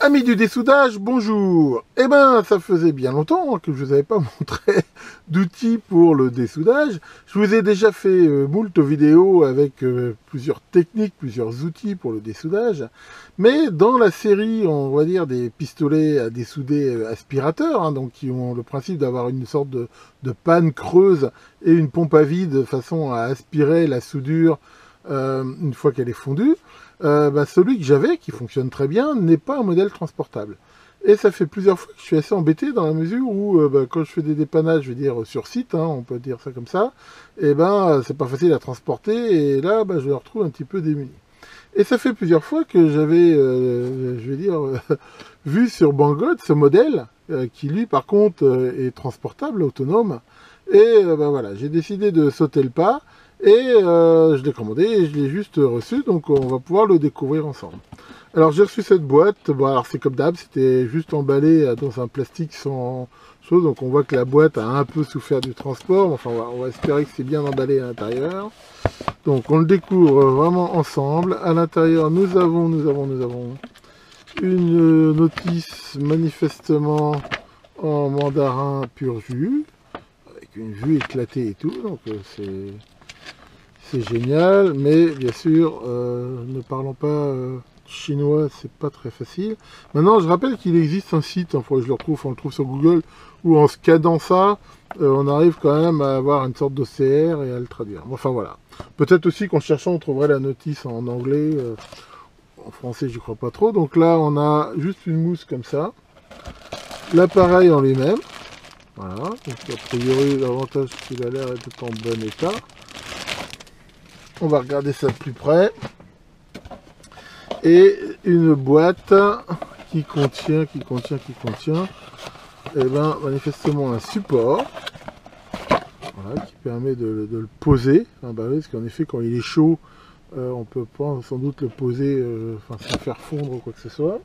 Amis du dessoudage, bonjour. Eh ben, ça faisait bien longtemps que je vous avais pas montré d'outils pour le dessoudage. Je vous ai déjà fait moult vidéos avec plusieurs techniques, plusieurs outils pour le dessoudage. Mais dans la série, on va dire, des pistolets à dessouder aspirateurs, hein, donc qui ont le principe d'avoir une sorte de panne creuse et une pompe à vide de façon à aspirer la soudure une fois qu'elle est fondue. Celui que j'avais, qui fonctionne très bien, n'est pas un modèle transportable. Et ça fait plusieurs fois que je suis assez embêté dans la mesure où, quand je fais des dépannages, je veux dire sur site, hein, on peut dire ça comme ça, c'est pas facile à transporter, et là, je me retrouve un petit peu démuni. Et ça fait plusieurs fois que j'avais, je vais dire, vu sur Banggood ce modèle, qui lui, par contre, est transportable, autonome, et voilà, j'ai décidé de sauter le pas, et je l'ai commandé et je l'ai juste reçu, donc on va pouvoir le découvrir ensemble. Alors j'ai reçu cette boîte, bon alors c'est comme d'hab, c'était juste emballé dans un plastique sans chose, donc on voit que la boîte a un peu souffert du transport, enfin on va espérer que c'est bien emballé à l'intérieur. Donc on le découvre vraiment ensemble. À l'intérieur nous avons une notice manifestement en mandarin pur jus, avec une vue éclatée et tout, donc c'est génial, mais bien sûr, ne parlons pas chinois, c'est pas très facile. Maintenant, je rappelle qu'il existe un site, il faudrait que je le retrouve, on le trouve sur Google, où en scannant ça, on arrive quand même à avoir une sorte d'OCR et à le traduire. Enfin voilà. Peut-être aussi qu'en cherchant, on trouverait la notice en anglais, en français, j'y crois pas trop. Donc là, on a juste une mousse comme ça. L'appareil en lui-même. Voilà. Donc a priori, l'avantage, c'est qu'il a l'air d'être en bon état. On va regarder ça de plus près. Et une boîte qui contient manifestement un support, voilà, qui permet de le poser. Parce qu'en effet, quand il est chaud, on peut pas sans doute le poser sans faire fondre ou quoi que ce soit.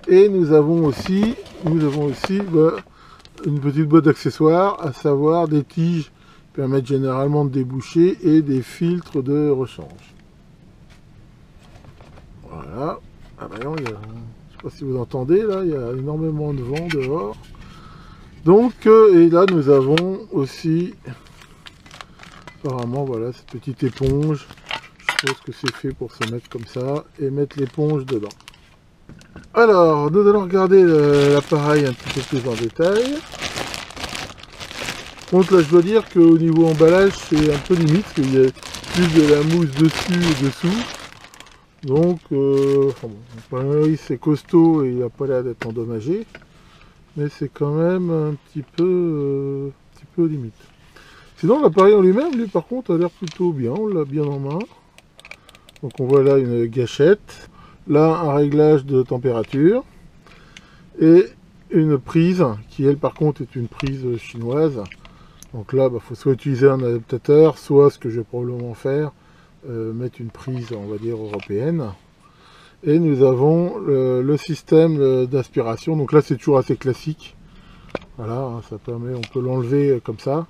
Et nous avons aussi une petite boîte d'accessoires, à savoir des tiges qui permettent généralement de déboucher et des filtres de rechange. Voilà. Ah bah non, je ne sais pas si vous entendez, là, il y a énormément de vent dehors. Donc, et là, nous avons aussi, apparemment, voilà, cette petite éponge. Je pense que c'est fait pour se mettre comme ça et mettre l'éponge dedans. Alors, nous allons regarder l'appareil un petit peu plus en détail. Donc là, je dois dire qu'au niveau emballage, c'est un peu limite, parce qu'il y a plus de la mousse dessus et dessous. Donc, oui, c'est costaud et il n'a pas l'air d'être endommagé, mais c'est quand même un petit peu limite. Sinon, l'appareil en lui-même, lui, par contre, a l'air plutôt bien, on l'a bien en main. Donc, on voit là une gâchette, là, un réglage de température, et une prise, qui, elle, par contre, est une prise chinoise. Donc là, il faut soit utiliser un adaptateur, soit, ce que je vais probablement faire, mettre une prise, on va dire, européenne. Et nous avons le système d'aspiration. Donc là, c'est toujours assez classique. Voilà, hein, ça permet, on peut l'enlever comme ça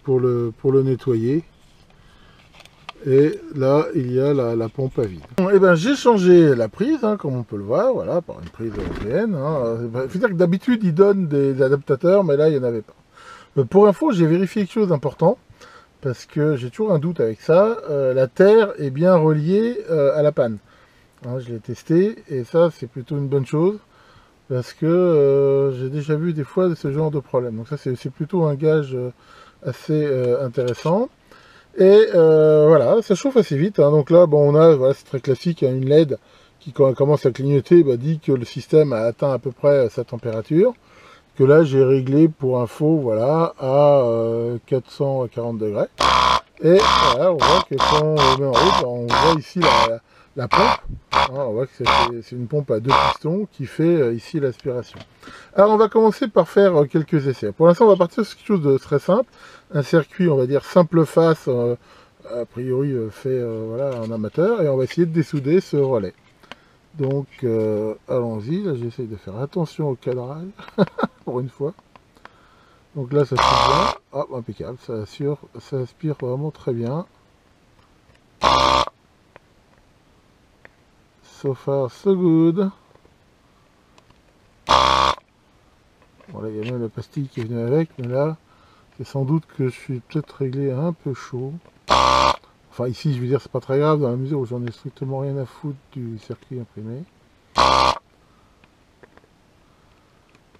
pour le nettoyer. Et là, il y a la pompe à vide. Bon, et ben, j'ai changé la prise, hein, comme on peut le voir, voilà, par une prise européenne. Il faut dire que d'habitude, ils donnent des adaptateurs, mais là, il n'y en avait pas. Pour info, j'ai vérifié quelque chose d'important. Parce que j'ai toujours un doute avec ça, la terre est bien reliée à la panne. Hein, je l'ai testé et ça c'est plutôt une bonne chose parce que j'ai déjà vu des fois ce genre de problème. Donc ça c'est plutôt un gage assez intéressant. Et voilà, ça chauffe assez vite. Hein. Donc là, bon, on a, voilà, c'est très classique, hein, une LED qui quand elle commence à clignoter dit que le système a atteint à peu près sa température. Que là j'ai réglé pour info, voilà, à 440 degrés. Et voilà, on voit que quand on le met en route, on voit ici la pompe. Hein, on voit que c'est une pompe à deux pistons qui fait ici l'aspiration. Alors on va commencer par faire quelques essais. Pour l'instant on va partir sur quelque chose de très simple. Un circuit, on va dire, simple face, a priori fait voilà, en amateur. Et on va essayer de dessouder ce relais. Donc allons-y, là j'essaye de faire attention au cadrage, pour une fois. Donc là ça fait bien, hop, impeccable, ça aspire vraiment très bien. So far so good. pastille qui est venue avec, mais là, c'est sans doute que je suis peut-être réglé un peu chaud. Enfin ici, je veux dire, c'est pas très grave dans la mesure où j'en ai strictement rien à foutre du circuit imprimé.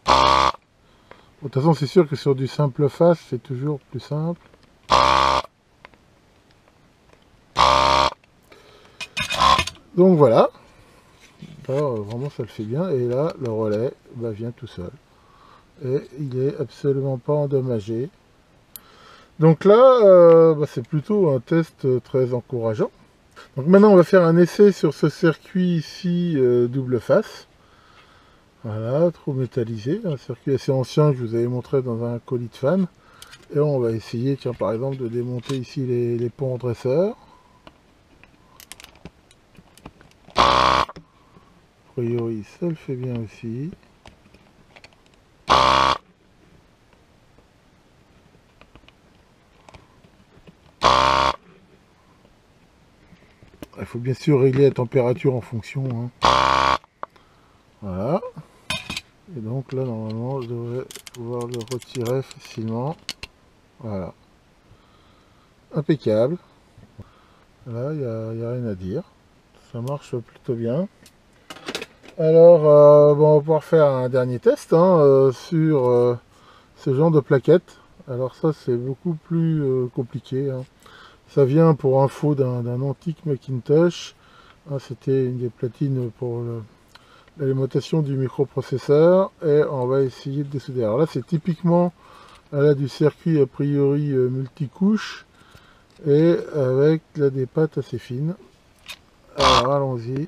De toute façon, c'est sûr que sur du simple face, c'est toujours plus simple. Donc voilà. Alors, vraiment, ça le fait bien. Et là, le relais vient tout seul. Et il est absolument pas endommagé. Donc là, c'est plutôt un test très encourageant. Donc maintenant, on va faire un essai sur ce circuit ici, double face. Voilà, trou métallisé, un circuit assez ancien que je vous avais montré dans un colis de fan. Et on va essayer, tiens, par exemple, de démonter ici les ponts dresseurs. A priori, ça le fait bien aussi. Il faut bien sûr régler la température en fonction. Voilà. Et donc là, normalement, je devrais pouvoir le retirer facilement. Voilà. Impeccable. Là, il n'y a rien à dire. Ça marche plutôt bien. Alors, on va pouvoir faire un dernier test sur ce genre de plaquettes. Alors ça, c'est beaucoup plus compliqué. Ça vient pour info d'un antique Macintosh. C'était une des platines pour l'alimentation du microprocesseur. Et on va essayer de dessouder. Alors là, c'est typiquement du circuit a priori multicouche. Et avec des pattes assez fines. Alors allons-y.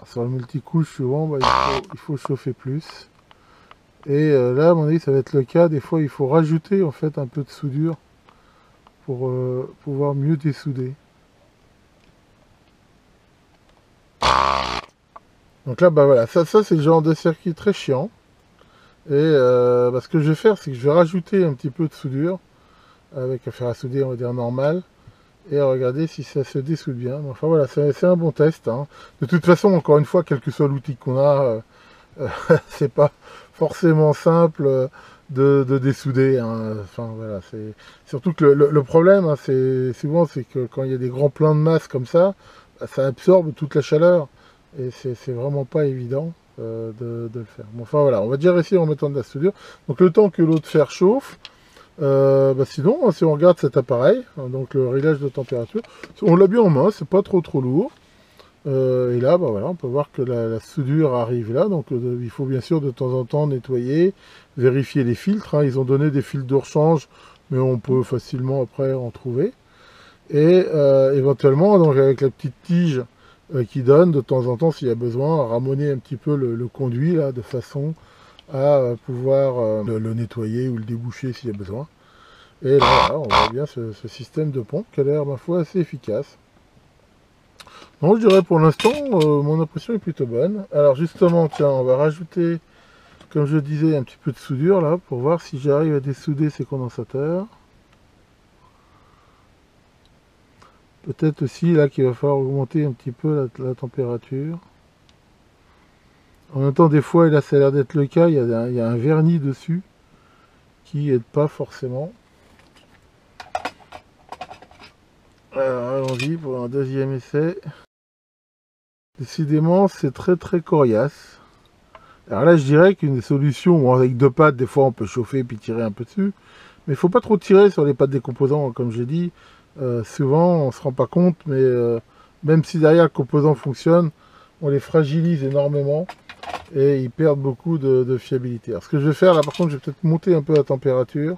Sur le multicouche, souvent, il faut chauffer plus. Et là, à mon avis, ça va être le cas. Des fois, il faut rajouter en fait un peu de soudure pour pouvoir mieux dessouder. Donc là, voilà, ça c'est le genre de circuit très chiant. Et ce que je vais faire, c'est que je vais rajouter un petit peu de soudure avec un fer à souder, on va dire normal. Et regarder si ça se dessoude bien. Enfin voilà, c'est un bon test. De toute façon, encore une fois, quel que soit l'outil qu'on a, c'est pas forcément simple de dessouder. Enfin voilà, c'est surtout que le problème, c'est souvent c'est que quand il y a des grands plans de masse comme ça absorbe toute la chaleur et c'est vraiment pas évident de le faire. Bon, enfin voilà, on va dire ici en mettant de la soudure. Donc le temps que l'autre fer chauffe. Sinon, si on regarde cet appareil, donc le réglage de température, on l'a bien en main, c'est pas trop lourd. Et là, voilà, on peut voir que la soudure arrive là, donc il faut bien sûr de temps en temps nettoyer, vérifier les filtres. Ils ont donné des filtres de rechange, mais on peut facilement après en trouver. Et éventuellement, donc avec la petite tige qui donne de temps en temps, s'il y a besoin, ramoner un petit peu le conduit là, de façon à pouvoir le nettoyer ou le déboucher s'il y a besoin. Et là, voilà, on voit bien ce système de pompe qui a l'air, ma foi, assez efficace. Donc je dirais pour l'instant, mon impression est plutôt bonne. Alors justement, tiens, on va rajouter, comme je disais, un petit peu de soudure là, pour voir si j'arrive à dessouder ces condensateurs. Peut-être aussi là qu'il va falloir augmenter un petit peu la température. En même temps, des fois, et là ça a l'air d'être le cas, il y a un vernis dessus qui aide pas forcément. Alors allons-y pour un deuxième essai. Décidément, c'est très coriace. Alors là, je dirais qu'une des solutions, bon, avec deux pattes, des fois on peut chauffer puis tirer un peu dessus, mais il faut pas trop tirer sur les pattes des composants, comme j'ai dit. Souvent, on se rend pas compte, mais même si derrière le composant fonctionne, on les fragilise énormément et ils perdent beaucoup de fiabilité. Alors ce que je vais faire là, par contre, je vais peut-être monter un peu la température.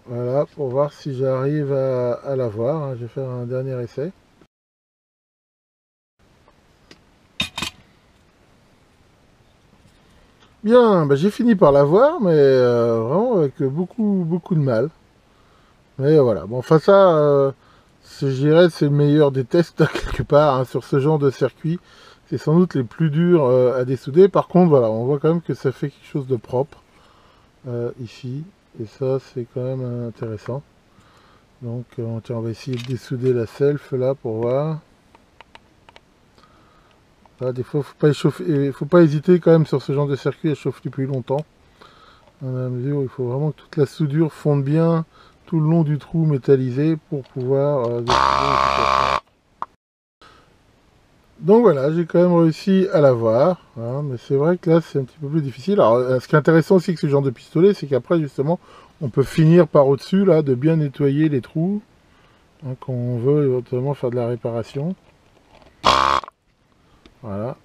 Voilà, pour voir si j'arrive à l'avoir. Je vais faire un dernier essai. Bien, j'ai fini par l'avoir, mais vraiment avec beaucoup de mal. Mais voilà, bon, enfin ça, je dirais c'est le meilleur des tests quelque part sur ce genre de circuit. C'est sans doute les plus durs à dessouder. Par contre, voilà, on voit quand même que ça fait quelque chose de propre ici. Et ça, c'est quand même intéressant. Donc, tiens, on va essayer de dessouder la self là pour voir. Là, des fois, faut pas hésiter quand même sur ce genre de circuit à chauffer plus longtemps. dans la mesure où il faut vraiment que toute la soudure fonde bien tout le long du trou métallisé pour pouvoir décider efficacement. Donc voilà, j'ai quand même réussi à l'avoir, hein, mais c'est vrai que là c'est un petit peu plus difficile. Alors ce qui est intéressant aussi avec ce genre de pistolet, c'est qu'après justement on peut finir par au-dessus là de bien nettoyer les trous, hein, quand on veut éventuellement faire de la réparation. Voilà.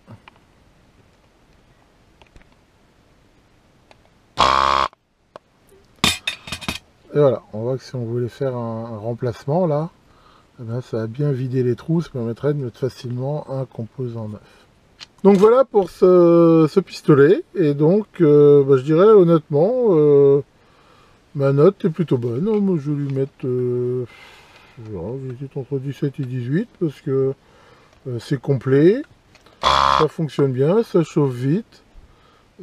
Et voilà, on voit que si on voulait faire un remplacement là, eh bien, ça a bien vidé les trous, ça permettrait de mettre facilement un composant neuf. Donc voilà pour ce pistolet, et donc je dirais honnêtement, ma note est plutôt bonne. Moi je vais lui mettre, j'hésite entre 17 et 18, parce que c'est complet, ça fonctionne bien, ça chauffe vite,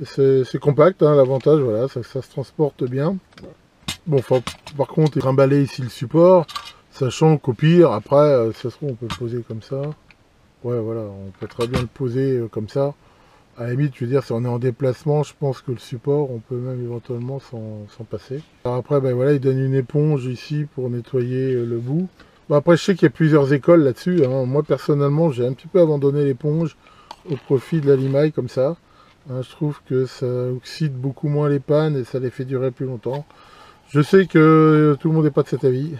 c'est compact, hein, l'avantage, voilà, ça se transporte bien. Bon, par contre, trimballer ici le support, sachant qu'au pire, après, si ça se trouve, on peut le poser comme ça. Ouais, voilà, on peut très bien le poser comme ça. À la limite, je veux dire, si on est en déplacement, je pense que le support, on peut même éventuellement s'en passer. Alors après, ben voilà, il donne une éponge ici pour nettoyer le bout. Bon, après, je sais qu'il y a plusieurs écoles là-dessus, hein. Moi, personnellement, j'ai un petit peu abandonné l'éponge au profit de la limaille comme ça. Hein, je trouve que ça oxyde beaucoup moins les pannes et ça les fait durer plus longtemps. Je sais que tout le monde n'est pas de cet avis,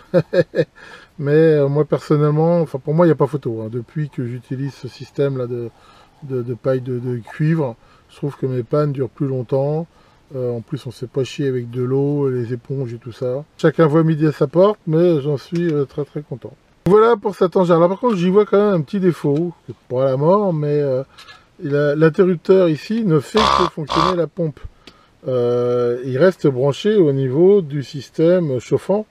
mais moi personnellement, enfin pour moi il n'y a pas photo, hein. Depuis que j'utilise ce système là de paille de cuivre, je trouve que mes pannes durent plus longtemps. En plus on ne se fait pas chier avec de l'eau, les éponges et tout ça. Chacun voit midi à sa porte, mais j'en suis très très content. Voilà pour cette tangère. Là par contre j'y vois quand même un petit défaut, c'est pas la mort, mais l'interrupteur ici ne fait que fonctionner la pompe. Il reste branché au niveau du système chauffant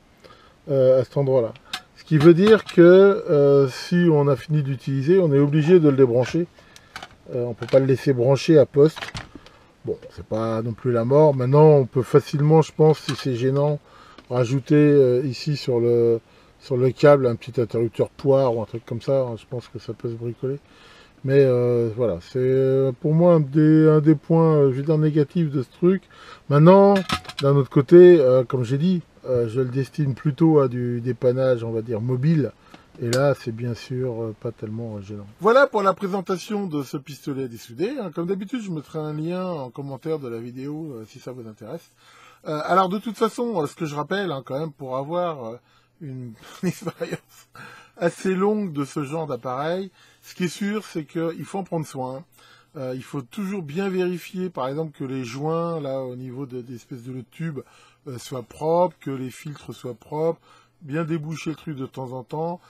à cet endroit-là. Ce qui veut dire que si on a fini d'utiliser, on est obligé de le débrancher. On ne peut pas le laisser brancher à poste. Bon, c'est pas non plus la mort. Maintenant, on peut facilement, je pense, si c'est gênant, rajouter ici sur le câble un petit interrupteur poire ou un truc comme ça. Je pense que ça peut se bricoler. Mais voilà, c'est pour moi un des points, je vais dire, négatifs de ce truc. Maintenant, d'un autre côté, comme j'ai dit, je le destine plutôt à du dépannage, on va dire, mobile. Et là, c'est bien sûr pas tellement gênant. Voilà pour la présentation de ce pistolet à dessoudé. Comme d'habitude, je mettrai un lien en commentaire de la vidéo si ça vous intéresse. Alors de toute façon, ce que je rappelle quand même, pour avoir une expérience assez longue de ce genre d'appareil, ce qui est sûr, c'est qu'il faut en prendre soin. Il faut toujours bien vérifier, par exemple, que les joints, là, au niveau des espèces de tubes, soient propres, que les filtres soient propres, bien déboucher le truc de temps en temps.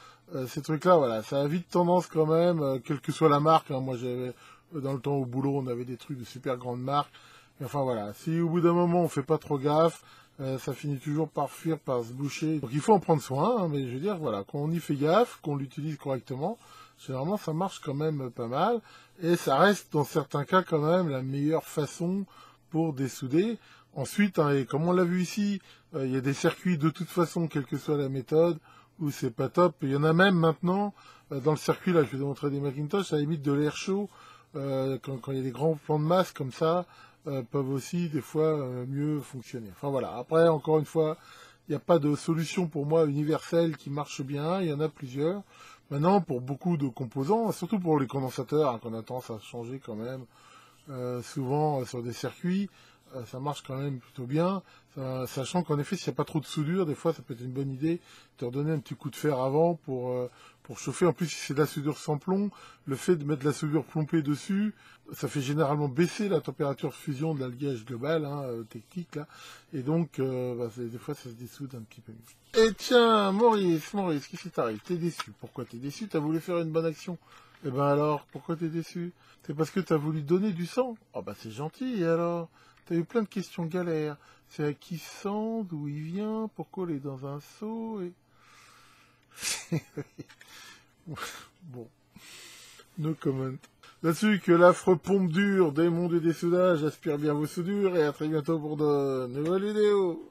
Ces trucs-là, voilà, ça a vite tendance quand même, quelle que soit la marque. Moi, j'avais, dans le temps au boulot, on avait des trucs de super grandes marques. Mais enfin, voilà, si au bout d'un moment, on fait pas trop gaffe, ça finit toujours par fuir, par se boucher. Donc il faut en prendre soin, mais je veux dire, voilà, quand on y fait gaffe, qu'on l'utilise correctement, généralement ça marche quand même pas mal, et ça reste dans certains cas quand même la meilleure façon pour dessouder. Ensuite, et comme on l'a vu ici, il y a des circuits de toute façon, quelle que soit la méthode, où c'est pas top. Il y en a même maintenant, dans le circuit, là je vais vous montrer des Macintosh, à la limite de l'air chaud, quand il y a des grands plans de masse comme ça, peuvent aussi des fois mieux fonctionner. Enfin voilà, après encore une fois, il n'y a pas de solution pour moi universelle qui marche bien, il y en a plusieurs. Maintenant, pour beaucoup de composants, surtout pour les condensateurs, qu'on a tendance à changer quand même souvent sur des circuits, ça marche quand même plutôt bien, sachant qu'en effet, s'il n'y a pas trop de soudure, des fois ça peut être une bonne idée de redonner un petit coup de fer avant pour chauffer. En plus, si c'est de la soudure sans plomb, le fait de mettre de la soudure plombée dessus, ça fait généralement baisser la température de fusion de l'alliage global, technique, là, et donc des fois ça se dessoude un petit peu mieux. Et tiens, Maurice, qu'est-ce qui t'arrive? T'es déçu. Pourquoi t'es déçu? T'as voulu faire une bonne action. Eh ben alors, pourquoi t'es déçu? C'est parce que t'as voulu donner du sang. Oh bah c'est gentil, et alors? T'as eu plein de questions galères. C'est à qui ce sang? D'où il vient? Pourquoi il est dans un seau? Bon, no comment. Là-dessus, que l'affreux pompe dure des mondes et des soudages aspire bien vos soudures, et à très bientôt pour de nouvelles vidéos.